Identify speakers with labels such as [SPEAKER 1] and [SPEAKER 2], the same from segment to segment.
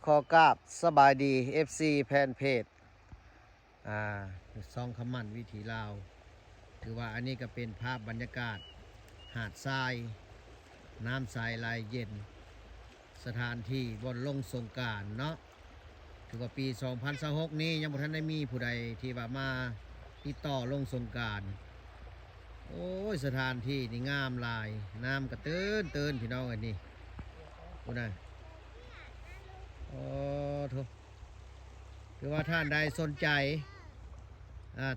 [SPEAKER 1] ขอกราบสบายดี FC แฟนเพจซองคำมั่นวิถีลาวถือว่าอันนี้ก็เป็นภาพบรรยากาศหาดทรายน้ำใสลายเย็นสถานที่บนลงสงกรานต์เนาะถือว่าปี2026นี้ยังบ่ทันได้มีผู้ใดที่ว่ามาติดต่อลงสงกรานต์โอ้ยสถานที่นี่งามลายน้ำก็เตือนพี่น้องอันนี้ผู้ใดโอ้ทุกคือว่าท่านใดสนใจ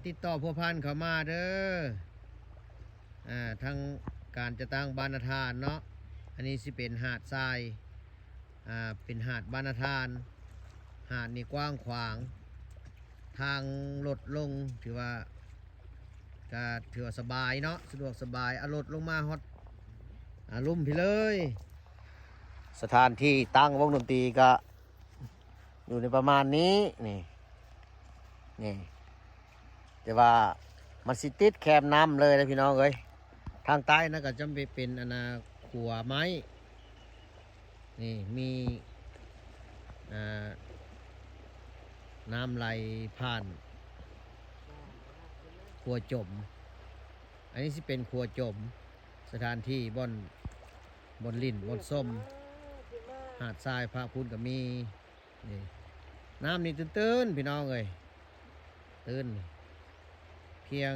[SPEAKER 1] ติดต่อพัวพันเข้ามาเด้อทางการจะตั้งบานทานเนาะอันนี้สิเป็นหาดทรายเป็นหาดบานทานหาดนี่กว้างขวางทางลดลงถือว่าสบายเนาะสะดวกสบายลดลงมาฮอตลุ่มพี่เลยสถานที่ตั้งวงดนตรีก็อยู่ในประมาณนี้นี่แต่ว่ามันสิติดแคมน้ำเลยนะพี่น้องเอ้ยทางใต้นะก็จำเป็นขัวไม้นี่มีน้ำไหลผ่านขัวจมอันนี้สิเป็นขัวจมสถานที่บนลิ่นบนส้มหาดทรายพระพุทธก็มีนี่น้ำนี่ตื้นพี่น้องเลยตื้นเพียง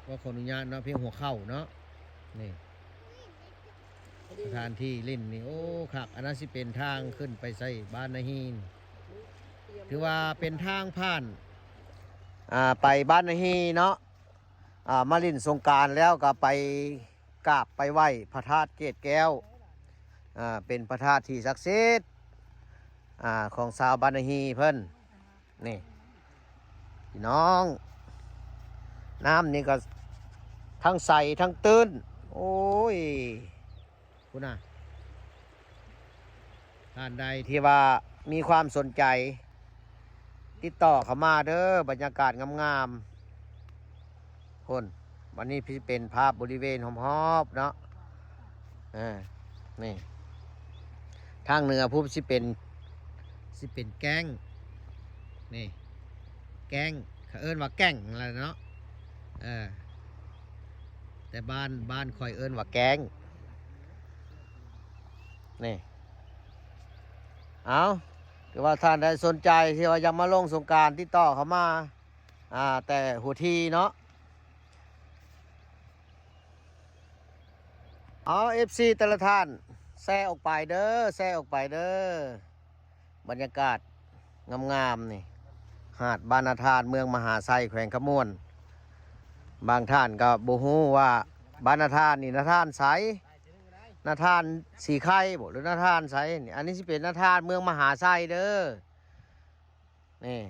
[SPEAKER 1] ว่าขออนุญาตเนาะเพียงหัวเข่าเนาะนี่สถานที่ลิ่นนี่โอ้คักอันนั้นสิเป็นทางขึ้นไปใส่บ้านนาฮีนถือว่าเป็นทางผ่านไปบ้านนาฮีเนาะมาลิ่นสงกรานต์แล้วก็ไปกราบไปไหว้พระธาตุเกศแก้วเป็นพระธาตุที่ศักดิ์สิทธิ์ของชาวบ้านนาฮีเพิ่นนี่พี่น้องน้ำนี่ก็ทั้งใสทั้งตื้นโอ้ยคุณท่านใดที่ว่ามีความสนใจติดต่อเข้ามาเด้อบรรยากาศงามๆคนวันนี้พี่เป็นภาพบริเวณหอมๆเนาะนี่ทางเหนือผู้สิเป็นแก้งนี่แก้งเขาเอิ้นว่าแก้งอะไรเนาะแต่บ้านคอยเอิ้นว่าแก้งนี่เอาคือว่าท่านใดสนใจที่ว่ายังมาลงสงกรานต์ติดต่อเขามาแต่หัวทีเนาะFC แต่ละท่านแซ่ออกไปเด้อบรรยากาศงามๆนี่หาดบ้านนาธานเมืองมหาไซแขวงขมวนบางท่านก็บ่ฮู้ว่าบ้านนาธานนี่นาธานไสนาธานสีไข่บ่หรือนาธานไสนี่อันนี้สิเป็นนาธานเมืองมหาไซเด้อนี่